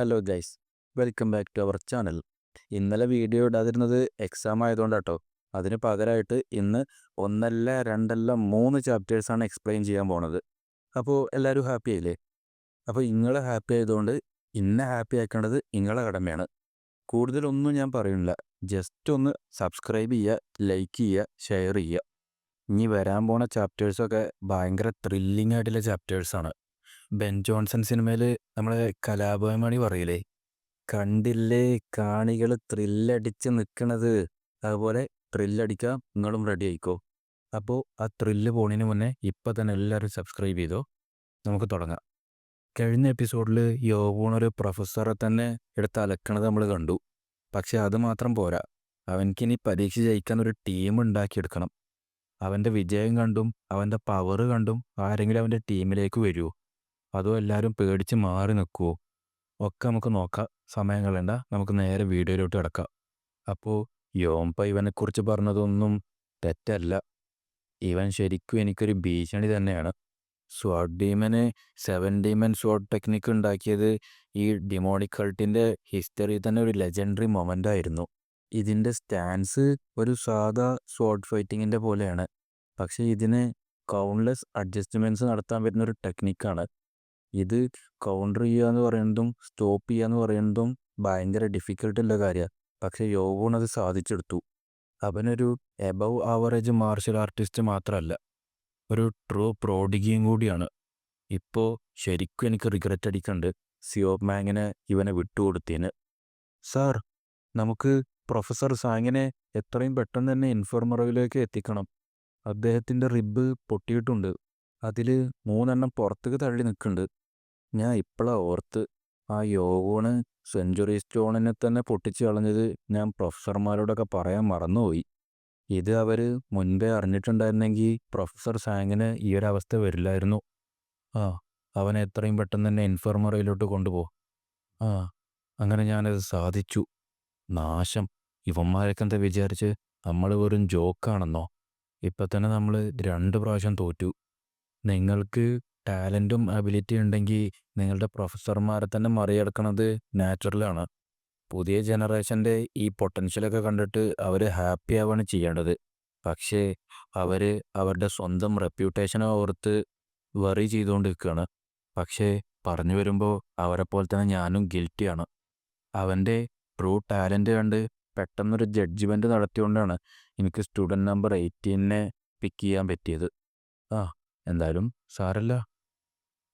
Hello guys, welcome back to our channel. ഇന്നലെ video ഇടാതിരുന്നത് exam ആയതുകൊണ്ടാട്ടോ. അതിന് പകരമായിട്ട് ഇന്ന് ഒന്നല്ല രണ്ടല്ല 3 ചാപ്റ്റേഴ്സാണ് എക്സ്പ്ലെയിൻ ചെയ്യാൻ പോണത്. അപ്പോൾ എല്ലാവരും ഹാപ്പി ആയില്ലേ? അപ്പോൾ നിങ്ങൾ ഹാപ്പി ആയതുകൊണ്ട് ഇന്നെ ഹാപ്പി ആക്കേണ്ടത് നിങ്ങളെ കടമയാണ്. കൂടുതലൊന്നും ഞാൻ പറയുന്നില്ല, ജസ്റ്റ് ഒന്ന് സബ്സ്ക്രൈബ് ചെയ്യുക, ലൈക്ക് ചെയ്യുക, ഷെയർ ചെയ്യുക. ഇനി വരാൻ പോണ ചാപ്റ്റേഴ്സൊക്കെ ഭയങ്കര ത്രില്ലിംഗ് ആയിട്ടുള്ള ചാപ്റ്റേഴ്സാണ്. ബെൻ ജോൺസൺ സിനിമയിൽ നമ്മളെ കലാഭവൻ പറയില്ലേ, കണ്ടില്ലേ കാണികൾ ത്രില്ലടിച്ച് നിൽക്കണത്, അതുപോലെ ത്രില്ലടിക്കാൻ നിങ്ങളും റെഡി ആയിക്കോ. അപ്പോൾ ആ ത്രില്ല് പോണതിന് മുന്നേ ഇപ്പം തന്നെ എല്ലാവരും സബ്സ്ക്രൈബ് ചെയ്തോ. നമുക്ക് തുടങ്ങാം. കഴിഞ്ഞ എപ്പിസോഡിൽ യോബൂണൊരു പ്രൊഫസറെ തന്നെ എടുത്ത് അലക്കണത് നമ്മൾ കണ്ടു. പക്ഷെ അത് മാത്രം പോരാ, അവൻക്കിനി പരീക്ഷ ജയിക്കാൻ ഒരു ടീം ഉണ്ടാക്കിയെടുക്കണം. അവൻ്റെ വിജയം കണ്ടും അവൻ്റെ പവർ കണ്ടും ആരെങ്കിലും അവൻ്റെ ടീമിലേക്ക് വരുമോ, അതോ എല്ലാവരും പേടിച്ച് മാറി നിൽക്കുമോ, ഒക്കെ നമുക്ക് നോക്കാം. സമയം കളയണ്ട, നമുക്ക് നേരെ വീഡിയോയിലോട്ട് കിടക്കാം. അപ്പോൾ യോംപ ഇവനെക്കുറിച്ച് പറഞ്ഞതൊന്നും തെറ്റല്ല. ഇവൻ ശരിക്കും എനിക്കൊരു ഭീഷണി തന്നെയാണ്. സ്വാഡ് ഡീമന് 7 ഡീമൻ സ്വാഡ് ടെക്നിക്ക് ഉണ്ടാക്കിയത് ഈ ഡിമോണിക് കൾട്ടിൻ്റെ ഹിസ്റ്ററി തന്നെ ഒരു ലെജൻഡറി മൊമെൻ്റ് ആയിരുന്നു. ഇതിൻ്റെ സ്റ്റാൻസ് ഒരു സാധാ സ്വാഡ് ഫൈറ്റിങ്ങിൻ്റെ പോലെയാണ്, പക്ഷേ ഇതിന് കൗണ്ട്ലെസ് അഡ്ജസ്റ്റ്മെൻറ്റ്സ് നടത്താൻ പറ്റുന്ന ഒരു ടെക്നിക്കാണ്. ഇത് കൗണ്ടർ ചെയ്യുക എന്ന് പറയുന്നതും സ്റ്റോപ്പ് ചെയ്യുക എന്ന് പറയുന്നതും ഭയങ്കര ഡിഫിക്കൽട്ടുള്ള കാര്യമാണ്. പക്ഷേ യോബൂൺ അത് സാധിച്ചെടുത്തു. അവനൊരു എബവ് ആവറേജ് മാർഷൽ ആർട്ടിസ്റ്റ് മാത്രമല്ല, ഒരു ട്രൂ പ്രോഡിഗിയും കൂടിയാണ്. ഇപ്പോൾ ശരിക്കും എനിക്ക് റിഗ്രറ്റ് അടിക്കുന്നുണ്ട് സിയോബ് മാങ്ങിനെ ഇവനെ വിട്ടുകൊടുത്തതിന്. സാർ, നമുക്ക് പ്രൊഫസർ സാങ്ങിനെ എത്രയും പെട്ടെന്ന് തന്നെ ഇൻഫർമറിയിലേക്ക് എത്തിക്കണം. അദ്ദേഹത്തിൻ്റെ റിബ് പൊട്ടിയിട്ടുണ്ട്, അതിൽ 3 പുറത്തേക്ക് തള്ളി നിൽക്കുന്നുണ്ട്. ഞാൻ ഇപ്പോഴാണ് ഓർത്ത്, ആ യോബൂണ് സെഞ്ച്വറി സ്റ്റോണിനെ തന്നെ പൊട്ടിച്ച് കളഞ്ഞത് ഞാൻ പ്രൊഫസർമാരോടൊക്കെ പറയാൻ മറന്നുപോയി. ഇത് അവർ മുൻപേ അറിഞ്ഞിട്ടുണ്ടായിരുന്നെങ്കിൽ പ്രൊഫസർ സാങ്ങിന് ഈ ഒരു അവസ്ഥ വരില്ലായിരുന്നു. ആ, അവനെ എത്രയും പെട്ടെന്ന് തന്നെ ഇൻഫർമറിയിലോട്ട് കൊണ്ടുപോ. ആ, അങ്ങനെ ഞാനത് സാധിച്ചു. നാശം, ഇവന്മാരൊക്കെ എന്താ വിചാരിച്ച് നമ്മൾ വെറും ജോക്കാണെന്നോ? ഇപ്പം തന്നെ നമ്മൾ 2 പ്രാവശ്യം തോറ്റു. നിങ്ങൾക്ക് ടാലൻറ്റും അബിലിറ്റി ഉണ്ടെങ്കിൽ നിങ്ങളുടെ പ്രൊഫസർമാരെ തന്നെ മറികടക്കണത് നാച്ചുറലാണ്. പുതിയ ജനറേഷൻ്റെ ഈ പൊട്ടൻഷ്യലൊക്കെ കണ്ടിട്ട് അവർ ഹാപ്പി ആവുകയാണ് ചെയ്യേണ്ടത്. പക്ഷേ അവർ അവരുടെ സ്വന്തം റെപ്യൂട്ടേഷനെ ഓർത്ത് വറി ചെയ്തുകൊണ്ട് നിൽക്കുകയാണ്. പക്ഷേ പറഞ്ഞു വരുമ്പോൾ അവരെപ്പോലെ തന്നെ ഞാനും ഗിൽറ്റിയാണ്. അവൻ്റെ ട്രൂ ടാലൻറ്റ് കണ്ട് പെട്ടെന്നൊരു ജഡ്ജ്മെൻറ്റ് നടത്തിയോണ്ടാണ് എനിക്ക് സ്റ്റുഡൻറ്റ് നമ്പർ 18 പിക്ക് ചെയ്യാൻ പറ്റിയത്. എന്തായാലും സാരല്ല.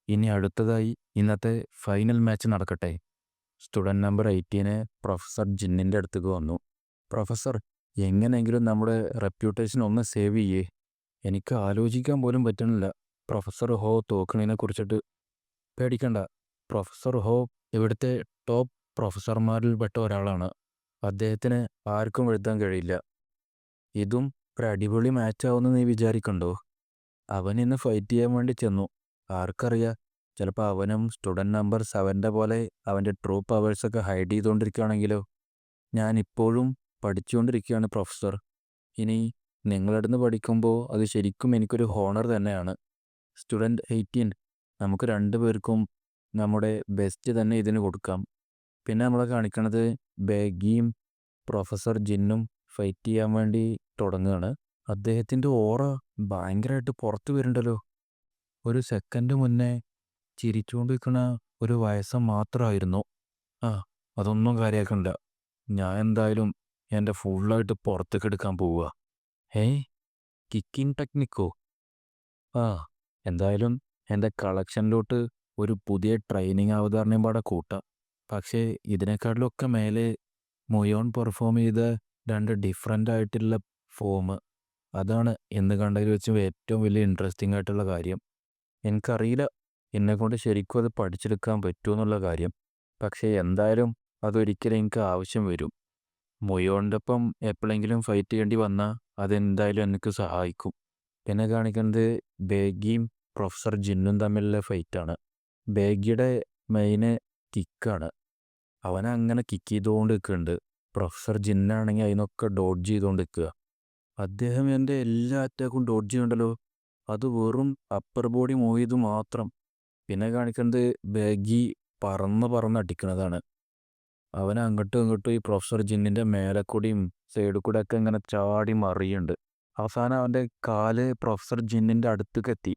ഇനി അടുത്തതായി ഇന്നത്തെ ഫൈനൽ മാച്ച് നടക്കട്ടെ. സ്റ്റുഡൻറ്റ് നമ്പർ 18 പ്രൊഫസർ ജിന്നിൻ്റെ അടുത്തേക്ക് വന്നു. പ്രൊഫസർ, എങ്ങനെയെങ്കിലും നമ്മുടെ റെപ്യൂട്ടേഷൻ ഒന്ന് സേവ് ചെയ്യേ. എനിക്ക് ആലോചിക്കാൻ പോലും പറ്റണില്ല പ്രൊഫസർ ഹോ തോക്കണതിനെ കുറിച്ചിട്ട്. പേടിക്കണ്ട, പ്രൊഫസർ ഹോ ഇവിടുത്തെ ടോപ്പ് പ്രൊഫസർമാരിൽ പെട്ട ഒരാളാണ്. അദ്ദേഹത്തിന് ആർക്കും എഴുതാൻ കഴിയില്ല. ഇതും ഒരു അടിപൊളി മാച്ചാവുമെന്ന് നീ വിചാരിക്കണ്ടോ? അവൻ ഇന്ന് ഫൈറ്റ് ചെയ്യാൻ വേണ്ടി ചെന്നു. ആർക്കറിയാം, ചിലപ്പോൾ അവനും സ്റ്റുഡൻറ്റ് നമ്പർ 7 പോലെ അവൻ്റെ ട്രൂ പവേഴ്സൊക്കെ ഹൈഡ് ചെയ്തുകൊണ്ടിരിക്കുകയാണെങ്കിലോ. ഞാൻ ഇപ്പോഴും പഠിച്ചുകൊണ്ടിരിക്കുകയാണ് പ്രൊഫസർ. ഇനി നിങ്ങളുടെ നിന്ന് പഠിക്കുമ്പോൾ അത് ശരിക്കും എനിക്കൊരു ഹോണർ തന്നെയാണ്. സ്റ്റുഡൻറ്റ് 18, നമുക്ക് 2 പേർക്കും നമ്മുടെ ബെസ്റ്റ് തന്നെ ഇതിന് കൊടുക്കാം. പിന്നെ നമ്മളെ കാണിക്കണത് ബേഗിയും പ്രൊഫസർ ജിന്നും ഫൈറ്റ് ചെയ്യാൻ വേണ്ടി തുടങ്ങുകയാണ്. അദ്ദേഹത്തിൻ്റെ ഓറ ഭയങ്കരമായിട്ട് പുറത്ത് വരുന്നുണ്ടല്ലോ. ഒരു സെക്കൻഡ് മുന്നേ ചിരിച്ചുകൊണ്ട് നിൽക്കുന്ന ഒരു വയസ്സം മാത്രമായിരുന്നു. അതൊന്നും കാര്യമാക്കണ്ട. ഞാൻ എന്തായാലും എൻ്റെ ഫുള്ളായിട്ട് പുറത്തേക്ക് എടുക്കാൻ പോവുക. കിക്കിങ് ടെക്നിക്കോ? എന്തായാലും എൻ്റെ കളക്ഷനിലോട്ട് ഒരു പുതിയ ട്രെയിനിങ് അവതാരണയും പാടെ കൂട്ടാം. പക്ഷേ ഇതിനേക്കാളിലൊക്കെ മേലെ മുയോൺ പെർഫോം ചെയ്ത 2 ഡിഫറെൻ്റ് ആയിട്ടുള്ള ഫോം, അതാണ് ഇന്ന് കണ്ടതിൽ വെച്ച് ഏറ്റവും വലിയ ഇൻട്രസ്റ്റിംഗ് ആയിട്ടുള്ള കാര്യം. എനിക്കറിയില്ല എന്നെക്കൊണ്ട് ശരിക്കും അത് പഠിച്ചെടുക്കാൻ പറ്റുമെന്നുള്ള കാര്യം. പക്ഷേ എന്തായാലും അതൊരിക്കലും എനിക്ക് ആവശ്യം വരും. മുയോണിൻ്റെ ഒപ്പം എപ്പോഴെങ്കിലും ഫൈറ്റ് ചെയ്യേണ്ടി വന്നാൽ അതെന്തായാലും എനിക്ക് സഹായിക്കും. പിന്നെ കാണിക്കുന്നത് ബേഗിയും പ്രൊഫസർ ജിന്നും തമ്മിലുള്ള ഫൈറ്റാണ്. ബേഗിയുടെ മെയിന് കിക്കാണ്. അവനങ്ങനെ കിക്ക് ചെയ്തുകൊണ്ട് നിൽക്കുന്നുണ്ട്. പ്രൊഫസർ ജിന്നാണെങ്കിൽ അതിനൊക്കെ ഡോഡ്ജ് ചെയ്തുകൊണ്ട് നിൽക്കുക. അദ്ദേഹം എൻ്റെ എല്ലാ അറ്റാക്കും ഡോഡ്ജ് ചെയ്യുന്നുണ്ടല്ലോ. അത് വെറും അപ്പർ ബോഡി മൂവ് ചെയ്ത് മാത്രം. പിന്നെ കാണിക്കുന്നത് ബേഗി പറന്ന് അടിക്കണതാണ്. അവൻ അങ്ങോട്ടും ഇങ്ങോട്ടും ഈ പ്രൊഫസർ ജിന്നിൻ്റെ മേലെ കൂടിയും സൈഡിൽ കൂടെ ഒക്കെ ഇങ്ങനെ ചാടി മറിയുന്നുണ്ട്. അവസാനം അവൻ്റെ കാല് പ്രൊഫസർ ജിന്നിൻ്റെ അടുത്തേക്ക് എത്തി.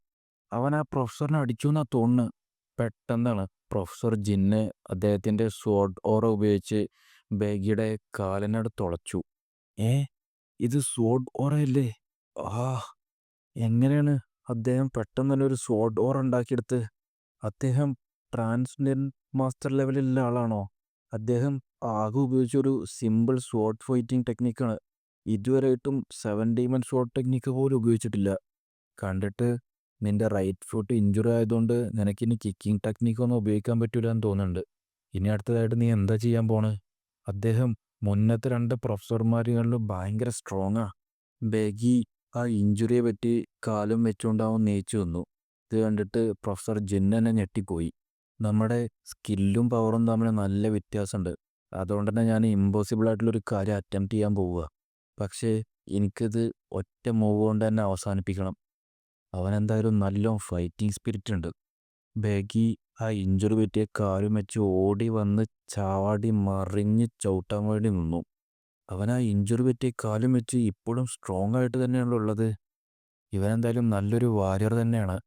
അവൻ ആ പ്രൊഫസറിനെ അടിച്ചു എന്നാ തോന്നുന്നത്. പെട്ടെന്നാണ് പ്രൊഫസർ ജിന്ന് അദ്ദേഹത്തിൻ്റെ സ്വോർഡ് ഓറ ഉപയോഗിച്ച് ബേഗിയുടെ കാലിനോട് തുളച്ചു. ഏ ഇത് സ്വോർഡ് ഓറയല്ലേ? ആ എങ്ങനെയാണ് അദ്ദേഹം പെട്ടെന്ന് തന്നെ ഒരു സ്വോർഡ് ഓറ ഉണ്ടാക്കിയെടുത്ത്? അദ്ദേഹം ട്രാൻസ്ജെൻഡർ മാസ്റ്റർ ലെവലിലുള്ള ആളാണോ? അദ്ദേഹം ആകെ ഉപയോഗിച്ച ഒരു സിമ്പിൾ സ്വോർഡ് ഫൈറ്റിംഗ് ടെക്നിക്കാണ്. ഇതുവരെയായിട്ടും 7 ഡീമൺ സ്വോർഡ് ടെക്നിക്ക് പോലും ഉപയോഗിച്ചിട്ടില്ല. കണ്ടിട്ട് നിന്റെ റൈറ്റ് ഫുട്ട് ഇഞ്ചുറി ആയതുകൊണ്ട് നിനക്കിനി കിക്കിംഗ് ടെക്നിക്കൊന്നും ഉപയോഗിക്കാൻ പറ്റൂല എന്ന് തോന്നുന്നുണ്ട്. ഇനി അടുത്തതായിട്ട് നീ എന്താ ചെയ്യാൻ പോണ്? അദ്ദേഹം മുന്നത്തെ 2 പ്രൊഫസർമാരുകളിലും ഭയങ്കര സ്ട്രോങ്ങാ. ബേഗി ആ ഇഞ്ചുറിയെ പറ്റി കാലും വെച്ചുകൊണ്ടാവും നീച്ചു വന്നു. ഇത് കണ്ടിട്ട് പ്രൊഫസർ ജിന്ന് തന്നെ ഞെട്ടിപ്പോയി. നമ്മുടെ സ്കില്ലും പവറും തമ്മിൽ നല്ല വ്യത്യാസമുണ്ട്. അതുകൊണ്ട് തന്നെ ഞാൻ ഇമ്പോസിബിൾ ആയിട്ടുള്ളൊരു കാര്യം അറ്റംപ്റ്റ് ചെയ്യാൻ പോവുക. പക്ഷേ എനിക്കിത് ഒറ്റ മൂവ് കൊണ്ട് തന്നെ അവസാനിപ്പിക്കണം. അവനെന്തായാലും നല്ല ഫൈറ്റിംഗ് സ്പിരിറ്റ് ഉണ്ട്. ബേഗി ആ ഇഞ്ചുറി പറ്റിയ കാലും വെച്ച് ഓടി വന്ന് ചാടി മറിഞ്ഞ് ചവിട്ടാൻ വേണ്ടി നിന്നു. അവൻ ആ ഇഞ്ചുറി പറ്റിയ കാലും വെച്ച് ഇപ്പോഴും സ്ട്രോങ് ആയിട്ട് തന്നെയാണല്ലോ ഉള്ളത്. ഇവനെന്തായാലും നല്ലൊരു വാരിയർ തന്നെയാണ്.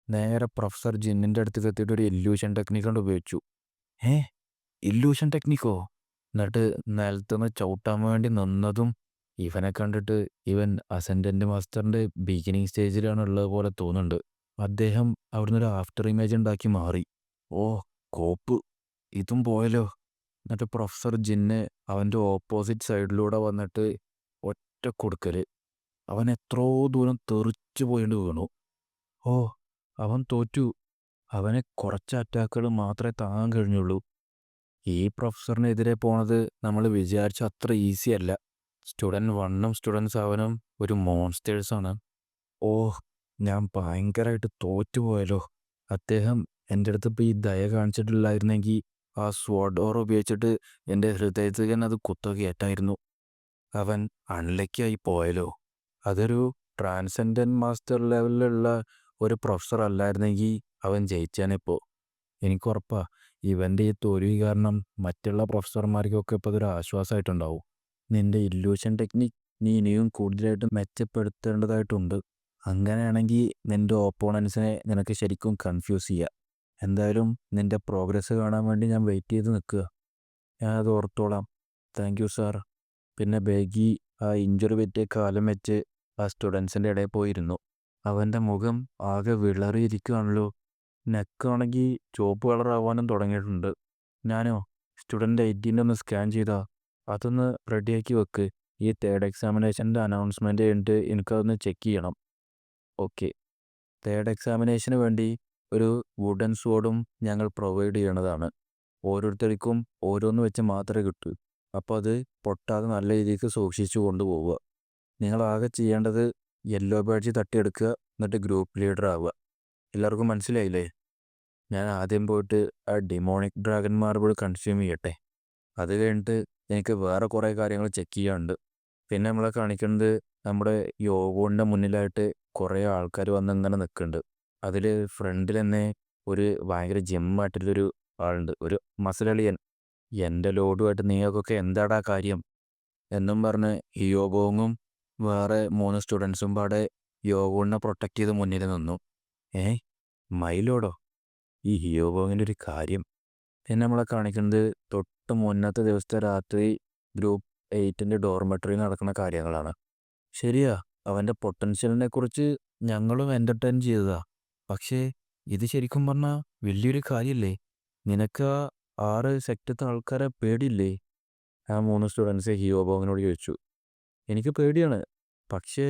നേരെ പ്രൊഫസർ ജിന്നിൻ്റെ അടുത്തേക്ക് എത്തിയിട്ട് ഒരു ഇല്യൂഷൻ ടെക്നിക്ക് കൊണ്ട് ഉപയോഗിച്ചു. ഇല്യൂഷൻ ടെക്നിക്കോ? എന്നിട്ട് നിലത്തുനിന്ന് ചവിട്ടാൻ വേണ്ടി നിന്നതും ഇവനെ കണ്ടിട്ട് ഇവൻ അസെൻഡൻറ്റ് മാസ്റ്ററിൻ്റെ ബിഗിനിങ് സ്റ്റേജിലാണ് ഉള്ളത് പോലെ തോന്നുന്നുണ്ട്. അദ്ദേഹം അവിടുന്ന് ഒരു ആഫ്റ്റർ ഇമേജ് ഉണ്ടാക്കി മാറി. ഓ കോപ്പ്, ഇതും പോയല്ലോ. എന്നിട്ട് പ്രൊഫസർ ജിന്ന് അവൻ്റെ ഓപ്പോസിറ്റ് സൈഡിലൂടെ വന്നിട്ട് ഒറ്റ കൊടുക്കൽ. അവൻ എത്രയോ ദൂരം തെറിച്ചു പോയിട്ട് വീണു. ഓ അവൻ തോറ്റു. അവനെ കുറച്ച് അറ്റാക്കുകൾ മാത്രമേ താങ്ങാൻ കഴിഞ്ഞുള്ളൂ. ഈ പ്രൊഫസറിനെതിരെ പോണത് നമ്മൾ വിചാരിച്ച അത്ര ഈസി അല്ല. സ്റ്റുഡൻറ്റ് 1ഉം സ്റ്റുഡൻറ്റ് 7ഉം ഒരു മോൺസ്റ്റേഴ്സാണ്. ഓ ഞാൻ ഭയങ്കരമായിട്ട് തോറ്റുപോയല്ലോ. അദ്ദേഹം എൻ്റെ അടുത്ത് ഇപ്പോൾ ഈ ദയ കാണിച്ചിട്ടില്ലായിരുന്നെങ്കിൽ ആ സ്വോർഡ് ഓർ ഉപയോഗിച്ചിട്ട് എൻ്റെ ഹൃദയത്തിൽ തന്നെ അത് കുത്തുകയായിട്ടായിരുന്നു. അവൻ അൺലക്കിയായി പോയല്ലോ. അതൊരു ട്രാൻസെൻഡൻറ്റ് മാസ്റ്റർ ലെവലിലുള്ള ഒരു പ്രൊഫസർ അല്ലായിരുന്നെങ്കിൽ അവൻ ജയിച്ചാനിപ്പോൾ. എനിക്കുറപ്പാ ഇവൻ്റെ ഈ തോൽവി കാരണം മറ്റുള്ള പ്രൊഫസർമാർക്കൊക്കെ ഇപ്പോൾ അതൊരു ആശ്വാസമായിട്ടുണ്ടാവും. നിൻ്റെ ഇല്യൂഷൻ ടെക്നിക്ക് നീ ഇനിയും കൂടുതലായിട്ട് മെച്ചപ്പെടുത്തേണ്ടതായിട്ടുണ്ട്. അങ്ങനെയാണെങ്കിൽ നിൻ്റെ ഓപ്പോണൻസിനെ നിനക്ക് ശരിക്കും കൺഫ്യൂസ് ചെയ്യാം. എന്തായാലും നിൻ്റെ പ്രോഗ്രസ് കാണാൻ വേണ്ടി ഞാൻ വെയിറ്റ് ചെയ്ത് നിൽക്കുക. ഞാനത് ഓർത്തോളാം. Thank you sir. പിന്നെ ബേഗി ആ ഇഞ്ചുറി പറ്റിയ കാലം വെച്ച് ആ സ്റ്റുഡൻസിൻ്റെ ഇടയിൽ പോയിരുന്നു. അവൻ്റെ മുഖം ആകെ വിളറിയിരിക്കുകയാണല്ലോ. നെക്കാണെങ്കിൽ ചുവപ്പ് കളറാവാനും തുടങ്ങിയിട്ടുണ്ട്. ഞാനോ സ്റ്റുഡൻറ്റ് 18 ഒന്ന് സ്കാൻ ചെയ്താ അതൊന്ന് റെഡിയാക്കി വെക്ക്. ഈ 3rd എക്സാമിനേഷൻ്റെ അനൗൺസ്മെൻറ്റ് കഴിഞ്ഞിട്ട് എനിക്കതൊന്ന് ചെക്ക് ചെയ്യണം. ഓക്കെ. 3rd എക്സാമിനേഷന് വേണ്ടി ഒരു വുഡൻ സ്വോർഡും ഞങ്ങൾ പ്രൊവൈഡ് ചെയ്യണതാണ്. ഓരോരുത്തർക്കും ഓരോന്ന് വെച്ച് മാത്രമേ കിട്ടൂ. അപ്പോൾ അത് പൊട്ടാതെ നല്ല രീതിക്ക് സൂക്ഷിച്ചു കൊണ്ടുപോവുക. നിങ്ങളാകെ ചെയ്യേണ്ടത് യെല്ലോ ബാഡ്ജ് തട്ടിയെടുക്കുക, എന്നിട്ട് ഗ്രൂപ്പ് ലീഡർ ആവുക. എല്ലാവർക്കും മനസ്സിലായില്ലേ? ഞാൻ ആദ്യം പോയിട്ട് ആ ഡിമോണിക് ഡ്രാഗൺ മാർബിൾ കൺസ്യൂം ചെയ്യട്ടെ. അത് കഴിഞ്ഞിട്ട് എനിക്ക് വേറെ കുറേ കാര്യങ്ങൾ ചെക്ക് ചെയ്യാനുണ്ട്. പിന്നെ നമ്മളെ കാണിക്കുന്നത് നമ്മുടെ യോഗോണിൻ്റെ മുന്നിലായിട്ട് കുറേ ആൾക്കാർ വന്ന് ഇങ്ങനെ നിൽക്കുന്നുണ്ട്. അതിൽ ഫ്രണ്ടിൽ തന്നെ ഒരു ഭയങ്കര ജിമ്മായിട്ടുള്ളൊരു ആളുണ്ട്, ഒരു മസിലളിയൻ. എൻ്റെ ലോഡുമായിട്ട് നിങ്ങൾക്കൊക്കെ എന്താടാ കാര്യം എന്നും പറഞ്ഞ് ഹിയോബോങ്ങും വേറെ 3 സ്റ്റുഡൻസും പാടെ യോഗോണിനെ പ്രൊട്ടക്റ്റ് ചെയ്ത് മുന്നിൽ നിന്നു. മൈലോഡോ? ഈ ഹിയോബോങ്ങിൻ്റെ ഒരു കാര്യം. പിന്നെ നമ്മളെ കാണിക്കുന്നത് തൊട്ട് മുന്നത്തെ ദിവസത്തെ രാത്രി ഗ്രൂപ്പ് 8ൻ്റെ ഡോർമെട്രി നടക്കുന്ന കാര്യങ്ങളാണ്. ശരിയാ, അവൻ്റെ പൊട്ടൻഷ്യലിനെ കുറിച്ച് ഞങ്ങളും എൻ്റർടൈൻ ചെയ്തതാ. പക്ഷേ ഇത് ശരിക്കും പറഞ്ഞാൽ വലിയൊരു കാര്യമല്ലേ? നിനക്ക് ആ 6 സെക്ടത്തെ ആൾക്കാരെ പേടിയില്ലേ? ആ 3 സ്റ്റുഡൻസ് ഹിയോബോങ്ങിനോട് ചോദിച്ചു. എനിക്ക് പേടിയാണ്, പക്ഷേ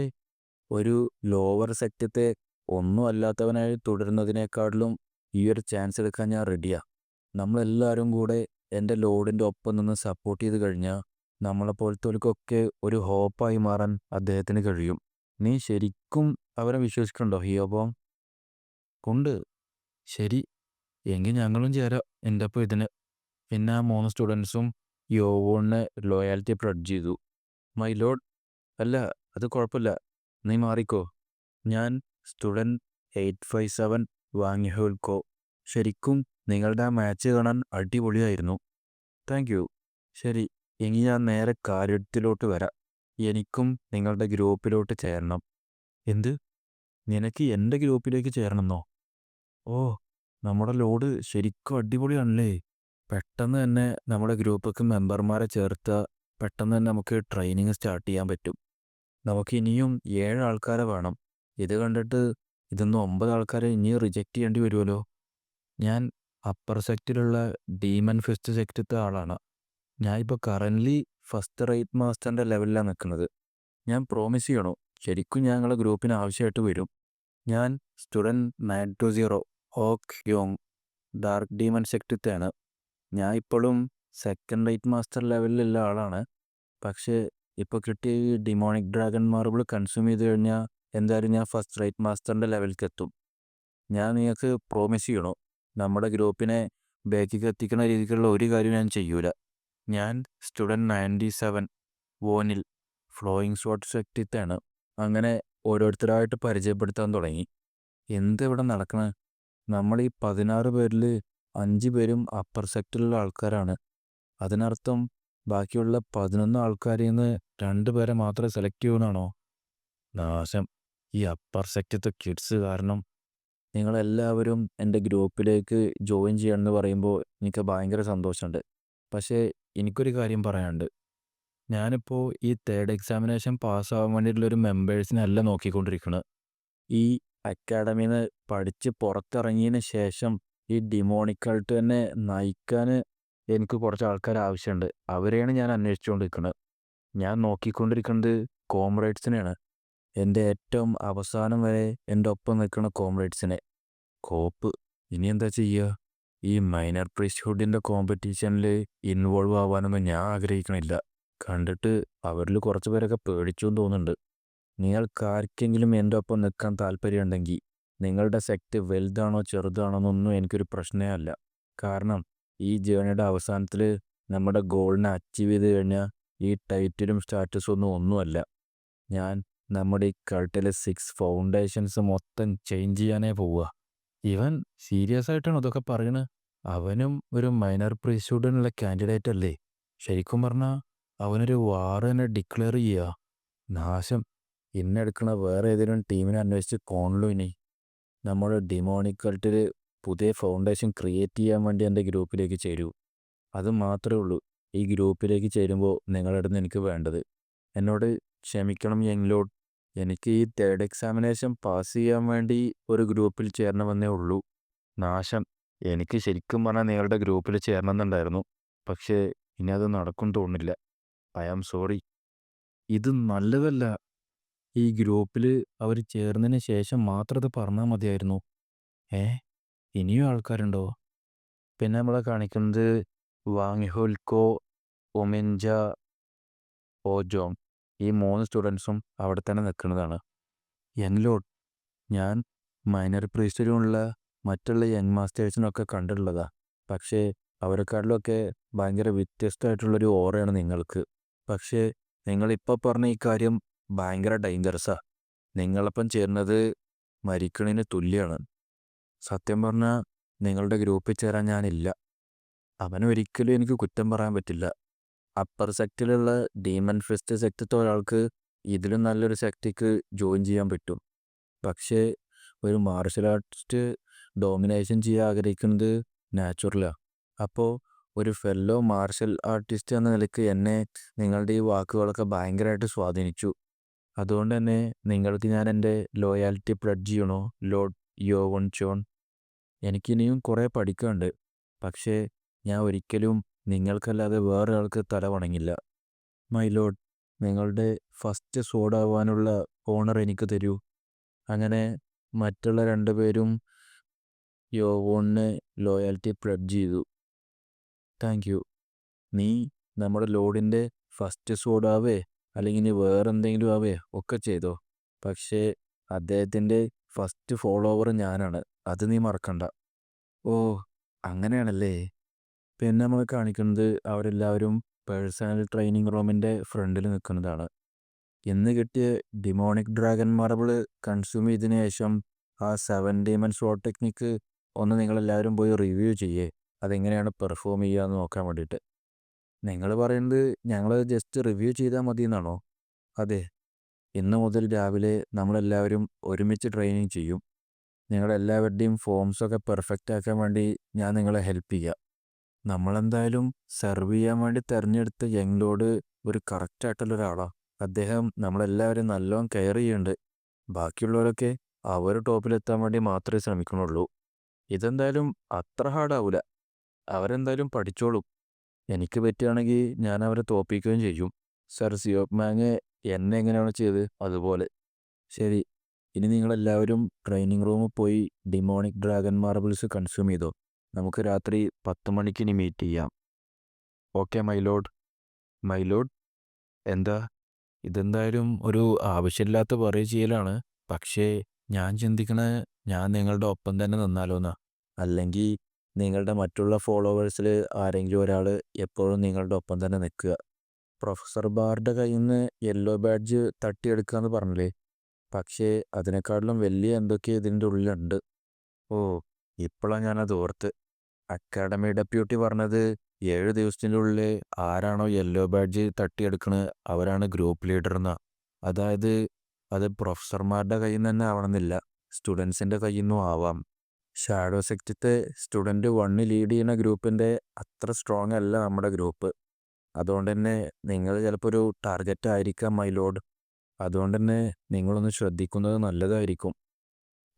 ഒരു ലോവർ സെക്ടത്തെ ഒന്നും അല്ലാത്തവനായി തുടരുന്നതിനേക്കാളിലും ഈ ഒരു ചാൻസ് എടുക്കാൻ ഞാൻ റെഡിയാ. നമ്മളെല്ലാവരും കൂടെ എൻ്റെ ലോഡിൻ്റെ ഒപ്പം നിന്ന് സപ്പോർട്ട് ചെയ്ത് കഴിഞ്ഞാൽ നമ്മളെപ്പോലത്തോൽക്കൊക്കെ ഒരു ഹോപ്പായി മാറാൻ അദ്ദേഹത്തിന് കഴിയും. നീ ശരിക്കും അവരെ വിശ്വസിക്കുന്നുണ്ടോ ഹിയോബോങ്? ഉണ്ട്. ശരി, എങ്കിൽ ഞങ്ങളും ചേരാം എൻ്റെ ഒപ്പം ഇതിന്. പിന്നെ ആ 3 സ്റ്റുഡൻസും യോവോണിനെ ലോയാലിറ്റി പ്ലഡ്ജ് ചെയ്തു. മൈ ലോഡ്, അല്ല അത് കുഴപ്പമില്ല, നീ മാറിക്കോ. ഞാൻ സ്റ്റുഡൻറ്റ് 857 വാങ്ഹോൽക്കോ. ശരിക്കും നിങ്ങളുടെ ആ മാച്ച് കാണാൻ അടിപൊളിയായിരുന്നു. Thank you. ശരി, ഇനി ഞാൻ നേരെ കാര്യത്തിലോട്ട് വരാം. എനിക്കും നിങ്ങളുടെ ഗ്രൂപ്പിലോട്ട് ചേരണം. എന്ത്? നിനക്ക് എൻ്റെ ഗ്രൂപ്പിലേക്ക് ചേരണമെന്നോ? ഓ, നമ്മുടെ ലോഡ് ശരിക്കും അടിപൊളിയാണല്ലേ. പെട്ടെന്ന് തന്നെ നമ്മുടെ ഗ്രൂപ്പിലേക്ക് മെമ്പർമാരെ ചേർത്ത് പെട്ടെന്ന് തന്നെ നമുക്ക് ട്രെയിനിങ് സ്റ്റാർട്ട് ചെയ്യാൻ പറ്റും. നമുക്ക് ഇനിയും 7 ആൾക്കാരെ വേണം. ഇത് കണ്ടിട്ട് ഇതൊന്ന് 9 ആൾക്കാരെ ഇനിയും റിജക്റ്റ് ചെയ്യേണ്ടി വരുമല്ലോ. ഞാൻ അപ്പർ സെക്റ്റിലുള്ള ഡീമൺ ഫിസ്റ്റ് സെക്റ്റത്തെ ആളാണ്. ഞാൻ ഇപ്പോൾ കറൻ്റ്ലി ഫസ്റ്റ് റേറ്റ് മാസ്റ്ററിൻ്റെ ലെവലിലാണ് നിൽക്കുന്നത്. ഞാൻ പ്രോമിസ് ചെയ്യണോ, ശരിക്കും ഞങ്ങളുടെ ഗ്രൂപ്പിന് ആവശ്യമായിട്ട് വരും. ഞാൻ സ്റ്റുഡൻറ്റ് 920 ഹോക്ക് യോങ് ഡാർക്ക് ഡീമൺ സെക്റ്റത്തെയാണ്. ഞാൻ ഇപ്പോഴും സെക്കൻഡ് റേറ്റ് മാസ്റ്റർ ലെവലിലുള്ള ആളാണ്. പക്ഷേ ഇപ്പോൾ കിട്ടിയ ഈ ഡിമോണിക് ഡ്രാഗൺ മാർബിൾ കൺസ്യൂം ചെയ്ത് കഴിഞ്ഞാൽ എന്തായാലും ഞാൻ ഫസ്റ്റ് റേറ്റ് മാസ്റ്ററിൻ്റെ ലെവലിലേക്ക് എത്തും. ഞാൻ നിങ്ങൾക്ക് പ്രോമിസ് ചെയ്യണോ, നമ്മുടെ ഗ്രൂപ്പിനെ ബാക്കിലേക്ക് എത്തിക്കുന്ന രീതിക്കുള്ള ഒരു കാര്യം ഞാൻ ചെയ്യൂല. ഞാൻ സ്റ്റുഡൻറ്റ് 97 വോനിൽ ഫ്ലോയിങ് ഷോട്ട് സെക്റ്റത്തെയാണ്. അങ്ങനെ ഓരോരുത്തരായിട്ട് പരിചയപ്പെടുത്താൻ തുടങ്ങി. എന്തിവിടെ നടക്കണത്? നമ്മൾ ഈ 16 പേരിൽ 5 പേരും അപ്പർ സെക്ടറിലുള്ള ആൾക്കാരാണ്. അതിനർത്ഥം ബാക്കിയുള്ള 11 ആൾക്കാരിൽ നിന്ന് 2 പേരെ മാത്രമേ സെലക്ട് ചെയ്യുമെന്നാണോ? നാശം. ഈ അപ്പർ സെക്ടറത്തെ കിഡ്സ് കാരണം. നിങ്ങളെല്ലാവരും എൻ്റെ ഗ്രൂപ്പിലേക്ക് ജോയിൻ ചെയ്യണമെന്ന് പറയുമ്പോൾ എനിക്ക് ഭയങ്കര സന്തോഷമുണ്ട്. പക്ഷേ എനിക്കൊരു കാര്യം പറയാനുണ്ട്. ഞാനിപ്പോൾ ഈ തേർഡ് എക്സാമിനേഷൻ പാസ്സാവാൻ വേണ്ടിയിട്ടുള്ളൊരു മെമ്പേഴ്സിനല്ല നോക്കിക്കൊണ്ടിരിക്കുന്നത്. ഈ അക്കാഡമിയിൽ നിന്ന് പഠിച്ച് പുറത്തിറങ്ങിയതിന് ശേഷം ഈ ഡിമോണിക്കായിട്ട് തന്നെ നയിക്കാൻ എനിക്ക് കുറച്ച് ആൾക്കാർ ആവശ്യമുണ്ട്. അവരെയാണ് ഞാൻ അന്വേഷിച്ചുകൊണ്ടിരിക്കുന്നത്. ഞാൻ നോക്കിക്കൊണ്ടിരിക്കുന്നത് കോമ്രേഡ്സിനെയാണ്. എൻ്റെ ഏറ്റവും അവസാനം വരെ എൻ്റെ ഒപ്പം നിൽക്കുന്ന കോമ്രേഡ്സിനെ. കോപ്പ് ഇനി എന്താ ചെയ്യുക? ഈ മൈനർ പ്രീസ്റ്റ്ഹുഡിൻ്റെ കോമ്പറ്റീഷനിൽ ഇൻവോൾവ് ആവാനൊന്നും ഞാൻ ആഗ്രഹിക്കണില്ല. കണ്ടിട്ട് അവരിൽ കുറച്ച് പേരൊക്കെ പേടിച്ചു എന്ന് തോന്നുന്നുണ്ട്. നിങ്ങൾക്കാർക്കെങ്കിലും എൻ്റെ ഒപ്പം നിൽക്കാൻ താല്പര്യമുണ്ടെങ്കിൽ നിങ്ങളുടെ സെക്റ്റ് വലുതാണോ ചെറുതാണോ എന്നൊന്നും എനിക്കൊരു പ്രശ്നമേ അല്ല. കാരണം ഈ ജേണിയുടെ അവസാനത്തിൽ നമ്മുടെ ഗോളിനെ അച്ചീവ് ചെയ്ത് കഴിഞ്ഞാൽ ഈ ടൈറ്റിലും സ്റ്റാറ്റസും ഒന്നുമല്ല. ഞാൻ നമ്മുടെ ഈ കൾട്ടിലെ 6 ഫൗണ്ടേഷൻസ് മൊത്തം ചേഞ്ച് ചെയ്യാനേ പോവുക. ഇവൻ സീരിയസ് ആയിട്ടാണ് ഇതൊക്കെ പറയണത്. അവനും ഒരു മൈനർ പ്രീസ്റ്റ്ഹുഡിനുള്ള കാൻഡിഡേറ്റ് അല്ലേ? ശരിക്കും പറഞ്ഞാൽ അവനൊരു വാർ തന്നെ ഡിക്ലെയർ ചെയ്യുക. നാശം. ഇന്നെടുക്കണ വേറെ ഏതെങ്കിലും ടീമിനെ അന്വേഷിച്ച് കോണല്ലോ ഇനി. നമ്മുടെ ഡിമോണിക് കൾട്ടിൽ പുതിയ ഫൗണ്ടേഷൻ ക്രിയേറ്റ് ചെയ്യാൻ വേണ്ടി എൻ്റെ ഗ്രൂപ്പിലേക്ക് ചേരൂ. അത് മാത്രമേ ഉള്ളൂ ഈ ഗ്രൂപ്പിലേക്ക് ചേരുമ്പോൾ നിങ്ങളുടെ അടുത്ത് എനിക്ക് വേണ്ടത്. എന്നോട് ക്ഷമിക്കണം യങ് ലോഡ്. എനിക്ക് ഈ തേർഡ് എക്സാമിനേഷൻ പാസ് ചെയ്യാൻ വേണ്ടി ഒരു ഗ്രൂപ്പിൽ ചേരണമെന്നേ ഉള്ളൂ. നാശം. എനിക്ക് ശരിക്കും പറഞ്ഞാൽ നിങ്ങളുടെ ഗ്രൂപ്പിൽ ചേരണമെന്നുണ്ടായിരുന്നു. പക്ഷേ ഇനി അത് നടക്കും തോന്നുന്നില്ല. I am sorry. ഇത് നല്ലതല്ല. ഈ ഗ്രൂപ്പിൽ അവർ ചേർന്നതിന് ശേഷം മാത്രം ഇത് പറഞ്ഞാൽ മതിയായിരുന്നു. ഇനിയും ആൾക്കാരുണ്ടോ? പിന്നെ നമ്മളെ കാണിക്കുന്നത് വാങ്ഹുൽക്കോ, ഒമിൻജ, ഓജോങ്. ഈ 3 സ്റ്റുഡൻസും അവിടെ തന്നെ നിൽക്കുന്നതാണ്. യങ് ലോഡ്, ഞാൻ മൈനർ പ്രീസ്റ്റിലുള്ള മറ്റുള്ള യങ് മാസ്റ്റേഴ്സിനൊക്കെ കണ്ടിട്ടുള്ളതാ. പക്ഷേ അവരെക്കാട്ടിലൊക്കെ ഭയങ്കര വ്യത്യസ്തമായിട്ടുള്ളൊരു ഓറയാണ് നിങ്ങൾക്ക്. പക്ഷേ നിങ്ങളിപ്പോൾ പറഞ്ഞ ഈ കാര്യം ഭയങ്കര ഡേഞ്ചറസാ. നിങ്ങളൊപ്പം ചേരുന്നത് മരിക്കണതിന് തുല്യമാണ്. സത്യം പറഞ്ഞാൽ നിങ്ങളുടെ ഗ്രൂപ്പിൽ ചേരാൻ ഞാനില്ല. അവനൊരിക്കലും എനിക്ക് കുറ്റം പറയാൻ പറ്റില്ല. അപ്പർ സെക്റ്റിലുള്ള ഡീമൺ ഫിസ്റ്റ് സെക്റ്റത്തെ ഒരാൾക്ക് ഇതിലും നല്ലൊരു സെക്റ്റിക്ക് ജോയിൻ ചെയ്യാൻ പറ്റും. പക്ഷേ ഒരു മാർഷൽ ആർട്ടിസ്റ്റ് ഡോമിനേഷൻ ചെയ്യാൻ ആഗ്രഹിക്കുന്നത് നാച്ചുറലാണ്. അപ്പോൾ ഒരു ഫെല്ലോ മാർഷൽ ആർട്ടിസ്റ്റ് എന്ന നിലയ്ക്ക് എന്നെ നിങ്ങളുടെ ഈ വാക്കുകളൊക്കെ ഭയങ്കരമായിട്ട് സ്വാധീനിച്ചു. അതുകൊണ്ട് തന്നെ നിങ്ങൾക്ക് ഞാൻ എൻ്റെ ലോയാലിറ്റി പ്ലഡ്ജ് ചെയ്യണോ ലോർഡ് യോ വൺ ചോൺ? എനിക്കിനിയും കുറേ പഠിക്കാനുണ്ട്. പക്ഷേ ഞാൻ ഒരിക്കലും നിങ്ങൾക്കല്ലാതെ വേറെ ആൾക്ക് തല വണങ്ങില്ല. മൈ ലോർഡ്, നിങ്ങളുടെ ഫസ്റ്റ് സോഡാവാനുള്ള ഓണർ എനിക്ക് തരൂ. അങ്ങനെ മറ്റുള്ള 2 പേരും യോവോണിന് ലോയാലിറ്റി പ്ലഡ്ജ് ചെയ്തു. Thank you. നീ നമ്മുടെ ലോഡിൻ്റെ ഫസ്റ്റ് സോഡാവേ അല്ലെങ്കിൽ ഇനി വേറെന്തെങ്കിലും ആവേ ഒക്കെ ചെയ്തോ. പക്ഷേ അദ്ദേഹത്തിൻ്റെ ഫസ്റ്റ് ഫോളോവർ ഞാനാണ്. അത് നീ മറക്കണ്ട. ഓ, അങ്ങനെയാണല്ലേ. പിന്നെ നമ്മൾ കാണിക്കുന്നത് അവരെല്ലാവരും പേഴ്സണൽ ട്രെയിനിങ് റൂമിൻ്റെ ഫ്രണ്ടിൽ നിൽക്കുന്നതാണ്. ഇന്ന് കിട്ടിയ ഡിമോണിക് ഡ്രാഗൺ മാർബിൾ കൺസ്യൂം ചെയ്തതിനു ശേഷം ആ 7 ഡീമൺ ഷോട്ട് ടെക്നിക്ക് ഒന്ന് നിങ്ങളെല്ലാവരും പോയി റിവ്യൂ ചെയ്യേ. അതെങ്ങനെയാണ് പെർഫോം ചെയ്യുക എന്ന് നോക്കാൻ വേണ്ടിയിട്ട്. നിങ്ങൾ പറയുന്നത് ഞങ്ങൾ ജസ്റ്റ് റിവ്യൂ ചെയ്താൽ മതി എന്നാണോ? അതെ. ഇന്ന് മുതൽ രാവിലെ നമ്മളെല്ലാവരും ഒരുമിച്ച് ട്രെയിനിങ് ചെയ്യും. നിങ്ങളെല്ലാവരുടെയും ഫോംസൊക്കെ പെർഫെക്റ്റ് ആക്കാൻ വേണ്ടി ഞാൻ നിങ്ങളെ ഹെൽപ്പ് ചെയ്യാം. നമ്മളെന്തായാലും സെർവ് ചെയ്യാൻ വേണ്ടി തിരഞ്ഞെടുത്ത യങ് ലോഡ് ഒരു കറക്റ്റായിട്ടുള്ള ഒരാളാണ്. അദ്ദേഹം നമ്മളെല്ലാവരും നല്ലോണം കെയർ ചെയ്യുന്നുണ്ട്. ബാക്കിയുള്ളവരൊക്കെ അവർ ടോപ്പിലെത്താൻ വേണ്ടി മാത്രമേ ശ്രമിക്കണുള്ളൂ. ഇതെന്തായാലും അത്ര ഹാർഡാവില്ല. അവരെന്തായാലും പഠിച്ചോളും. എനിക്ക് പറ്റുകയാണെങ്കിൽ ഞാൻ അവരെ തോൽപ്പിക്കുകയും ചെയ്യും. സർ സിയോക് മാങ് എന്നെ എങ്ങനെയാണ് ചെയ്തത് അതുപോലെ. ശരി, ഇനി നിങ്ങളെല്ലാവരും ട്രെയിനിങ് റൂമിൽ പോയി ഡിമോണിക് ഡ്രാഗൺ മാർബിൾസ് കൺസ്യൂം ചെയ്തോ. നമുക്ക് രാത്രി 10 മണിക്ക് ഇനി മീറ്റ് ചെയ്യാം. Okay my lord. My lord എന്താ? ഇതെന്തായാലും ഒരു ആവശ്യമില്ലാത്ത പറയ ചെയ്യലാണ്. പക്ഷേ ഞാൻ ചിന്തിക്കണത് ഞാൻ നിങ്ങളുടെ ഒപ്പം തന്നെ നിന്നാലോന്നാ. അല്ലെങ്കിൽ നിങ്ങളുടെ മറ്റുള്ള ഫോളോവേഴ്സിൽ ആരെങ്കിലും ഒരാൾ എപ്പോഴും നിങ്ങളുടെ ഒപ്പം തന്നെ നിൽക്കുക. പ്രൊഫസർ ബാറിൻ്റെ കയ്യിൽ നിന്ന് യെല്ലോ ബാഡ്ജ് തട്ടിയെടുക്കുക എന്ന് പറഞ്ഞില്ലേ? പക്ഷേ അതിനേക്കാളിലും വലിയ എന്തൊക്കെ ഇതിൻ്റെ ഉള്ളിലുണ്ട്. ഓ, ഇപ്പോഴാണ് ഞാനത് ഓർത്ത്. അക്കാഡമി ഡെപ്യൂട്ടി പറഞ്ഞത് 7 ദിവസത്തിൻ്റെ ഉള്ളിൽ ആരാണോ യെല്ലോ ബാഡ്ജ് തട്ടിയെടുക്കണത് അവരാണ് ഗ്രൂപ്പ് ലീഡർ എന്നാ. അതായത് അത് പ്രൊഫസർമാരുടെ കയ്യിൽ നിന്ന് തന്നെ ആവണമെന്നില്ല, സ്റ്റുഡൻസിൻ്റെ കയ്യിൽ നിന്നും ആവാം. ഷാഡോ സെക്ടത്തെ സ്റ്റുഡൻറ്റ് 1 ലീഡ് ചെയ്യുന്ന ഗ്രൂപ്പിൻ്റെ അത്ര സ്ട്രോങ് അല്ല നമ്മുടെ ഗ്രൂപ്പ്. അതുകൊണ്ട് തന്നെ നിങ്ങൾ ചിലപ്പോൾ ഒരു ടാർഗറ്റ് ആയിരിക്കാം മൈ ലോഡ്. അതുകൊണ്ട് തന്നെ നിങ്ങളൊന്ന് ശ്രദ്ധിക്കുന്നത് നല്ലതായിരിക്കും.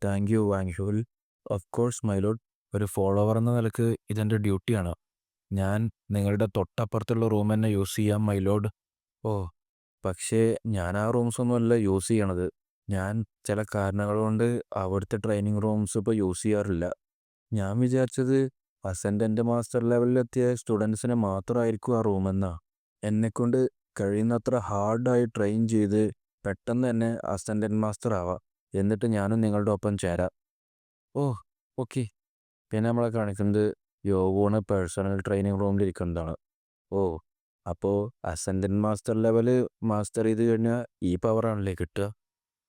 താങ്ക് യു വാങ്ഹുൽ. Of course my lord. ഒരു ഫോളോവർ എന്ന നിലക്ക് ഇതെൻ്റെ ഡ്യൂട്ടിയാണ്. ഞാൻ നിങ്ങളുടെ തൊട്ടപ്പുറത്തുള്ള റൂം തന്നെ യൂസ് ചെയ്യാം മൈ ലോഡ്. ഓ, പക്ഷേ ഞാൻ ആ റൂംസൊന്നുമല്ല യൂസ് ചെയ്യണത്. ഞാൻ ചില കാരണങ്ങൾ കൊണ്ട് അവിടുത്തെ ട്രെയിനിങ് റൂംസ് ഇപ്പോൾ യൂസ് ചെയ്യാറില്ല. ഞാൻ വിചാരിച്ചത് അസെൻഡൻ്റ് മാസ്റ്റർ ലെവലിലെത്തിയ സ്റ്റുഡൻസിന് മാത്രമായിരിക്കും ആ റൂമെന്നാ. എന്നെക്കൊണ്ട് കഴിയുന്നത്ര ഹാർഡായി ട്രെയിൻ ചെയ്ത് പെട്ടെന്ന് തന്നെ അസെൻഡൻ്റ് മാസ്റ്റർ ആവാം. എന്നിട്ട് ഞാനും നിങ്ങളുടെ ഒപ്പം ചേരാം. ഓ, ഓക്കെ. പിന്നെ നമ്മളെ കാണിക്കുന്നത് യോവൂണ് പേഴ്സണൽ ട്രെയിനിങ് റൂമിലിരിക്കുന്നതാണ്. ഓ, അപ്പോൾ അസെൻഡൻ്റ് മാസ്റ്റർ ലെവല് മാസ്റ്റർ ചെയ്ത് കഴിഞ്ഞാൽ ഈ പവറാണല്ലേ കിട്ടുക.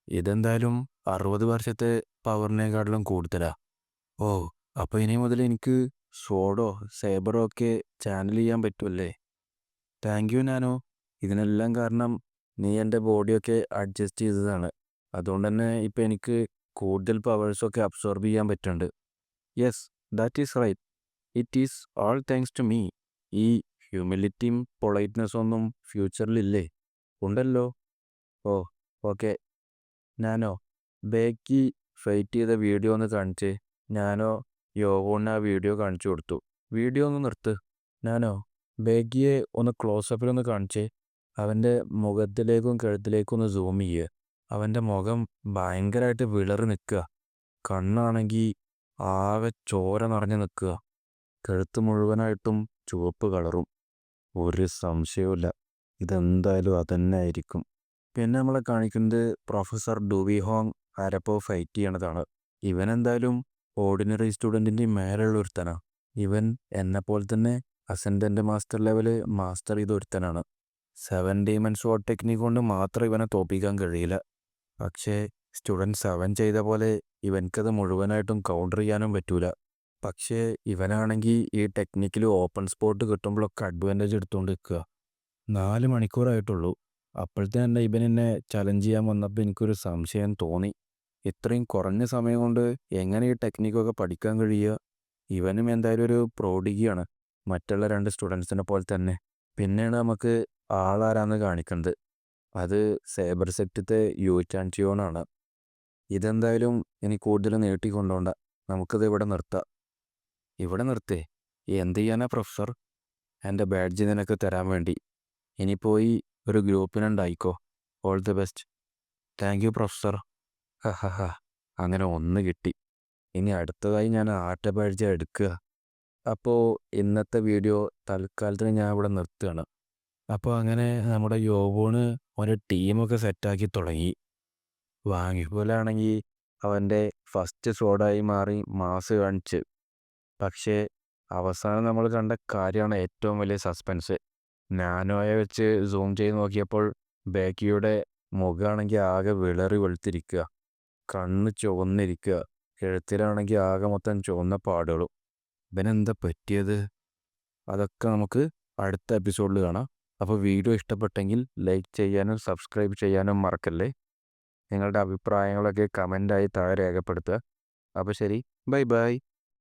ഇതെന്തായാലും 60 വർഷത്തെ പവറിനേക്കാട്ടിലും കൂടുതലാണ്. ഓ, അപ്പോൾ ഇനി മുതൽ എനിക്ക് സോഡോ സേബറോ ഒക്കെ ചാനൽ ചെയ്യാൻ പറ്റുമല്ലേ? Thank you nano. ഇതിനെല്ലാം കാരണം നീ എൻ്റെ ബോഡിയൊക്കെ അഡ്ജസ്റ്റ് ചെയ്തതാണ്. അതുകൊണ്ട് തന്നെ ഇപ്പം എനിക്ക് കൂടുതൽ പവേഴ്സൊക്കെ അബ്സോർബ് ചെയ്യാൻ പറ്റുന്നുണ്ട്. Yes, that is right. It is all thanks to me. ഈ ഹ്യൂമിലിറ്റിയും പൊളൈറ്റ്നെസ്സും ഒന്നും ഫ്യൂച്ചറിലില്ലേ? ഉണ്ടല്ലോ. Oh, okay. ഞാനോ ബേക്കി ഫൈറ്റ് ചെയ്ത വീഡിയോ ഒന്ന് കാണിച്ച്. ഞാനോ യോവോണിന് ആ വീഡിയോ കാണിച്ചു കൊടുത്തു. വീഡിയോ ഒന്ന് നിർത്ത്. ഞാനോ ബേക്കിയെ ഒന്ന് ക്ലോസപ്പിലൊന്ന് കാണിച്ച്. അവൻ്റെ മുഖത്തിലേക്കും കഴുത്തിലേക്കും ഒന്ന് സൂം ചെയ്യുക. അവൻ്റെ മുഖം ഭയങ്കരമായിട്ട് വിളറി നിൽക്കുക. കണ്ണാണെങ്കിൽ ആകെ ചോര നിറഞ്ഞു നിൽക്കുക. കഴുത്ത് മുഴുവനായിട്ടും ചുവപ്പ് കളറും. ഒരു സംശയവുമില്ല, ഇതെന്തായാലും അതന്നെ ആയിരിക്കും. പിന്നെ നമ്മളെ കാണിക്കുന്നത് പ്രൊഫസർ ഡുവി ഹോങ് ആരപ്പോ ഫൈറ്റ് ചെയ്യണതാണ്. ഇവൻ എന്തായാലും ഓർഡിനറി സ്റ്റുഡൻറ്റിൻ്റെ മേലുള്ള ഒരുത്തനാണ്. ഇവൻ എന്നെപ്പോലെ തന്നെ അസെൻഡൻ്റ് മാസ്റ്റർ ലെവല് മാസ്റ്റർ ചെയ്ത ഒരുത്തനാണ്. 7 ഡയമണ്ട് ഷോട്ട് ടെക്നിക് കൊണ്ട് മാത്രം ഇവനെ തോൽപ്പിക്കാൻ കഴിയില്ല. പക്ഷേ സ്റ്റുഡൻറ്റ് 7 ചെയ്ത പോലെ ഇവൻക്കത് മുഴുവനായിട്ടും കൗണ്ടർ ചെയ്യാനും പറ്റൂല. പക്ഷേ ഇവനാണെങ്കിൽ ഈ ടെക്നിക്കിൽ ഓപ്പൺ സ്പോട്ട് കിട്ടുമ്പോഴൊക്കെ അഡ്വാൻറ്റേജ് എടുത്തുകൊണ്ട് നിൽക്കുക. 4 മണിക്കൂറായിട്ടുള്ളൂ. അപ്പോഴത്തെ തന്നെ ഇവൻ എന്നെ ചലഞ്ച് ചെയ്യാൻ വന്നപ്പോൾ എനിക്കൊരു സംശയം തോന്നി. ഇത്രയും കുറഞ്ഞ സമയം കൊണ്ട് എങ്ങനെ ഈ ടെക്നിക്കൊക്കെ പഠിക്കാൻ കഴിയുക? ഇവനും എന്തായാലും ഒരു പ്രോഡിഗിയാണ്, മറ്റുള്ള 2 സ്റ്റുഡൻസിനെ പോലെ തന്നെ. പിന്നെയാണ് നമുക്ക് ആളാരാന്ന് കാണിക്കുന്നത്. അത് സേബർ സെക്ടത്തെ യു ചാൻറ്റിയോണാണ്. ഇതെന്തായാലും ഇനി കൂടുതൽ നീട്ടിക്കൊണ്ടോണ്ട, നമുക്കിത് ഇവിടെ നിർത്താം. ഇവിടെ നിർത്തേ? എന്ത് ചെയ്യാനാ പ്രൊഫസർ? എൻ്റെ ബാഡ്ജ് നിനക്ക് തരാൻ വേണ്ടി. ഇനി പോയി ഒരു ഗ്രൂപ്പിനുണ്ടായിക്കോ. All the best. Thank you professor. ഹ, അങ്ങനെ ഒന്ന് കിട്ടി. ഇനി അടുത്തതായി ഞാൻ ആട്ട ബാഡ്ജ് എടുക്കുക. അപ്പോൾ ഇന്നത്തെ വീഡിയോ തൽക്കാലത്തിന് ഞാൻ ഇവിടെ നിർത്തുകയാണ്. അപ്പോൾ അങ്ങനെ നമ്മുടെ യോവോണ് ഒരു ടീമൊക്കെ സെറ്റാക്കി തുടങ്ങി. വാങ്ങിപ്പോലാണെങ്കിൽ അവൻ്റെ ഫസ്റ്റ് സോഡായി മാറി മാസ് കാണിച്ച്. പക്ഷേ അവസാനം നമ്മൾ കണ്ട കാര്യമാണ് ഏറ്റവും വലിയ സസ്പെൻസ്. നാനോയെ വെച്ച് സൂം ചെയ്ത് നോക്കിയപ്പോൾ ബേക്കിയുടെ മുഖമാണെങ്കിൽ ആകെ വിളറി വെളുത്തിരിക്കുക, കണ്ണ് ചുവന്നിരിക്കുക. എഴുത്തിലാണെങ്കിൽ ആകെ മൊത്തം ചുവന്ന പാടുകളും. ഇവനെന്താ പറ്റിയത്? അതൊക്കെ നമുക്ക് അടുത്ത എപ്പിസോഡിൽ കാണാം. അപ്പോൾ വീഡിയോ ഇഷ്ടപ്പെട്ടെങ്കിൽ ലൈക്ക് ചെയ്യാനും സബ്സ്ക്രൈബ് ചെയ്യാനും മറക്കല്ലേ. നിങ്ങളുടെ അഭിപ്രായങ്ങളൊക്കെ കമൻ്റായി താഴെ രേഖപ്പെടുത്തുക. അപ്പോൾ ശരി, ബൈ ബൈ.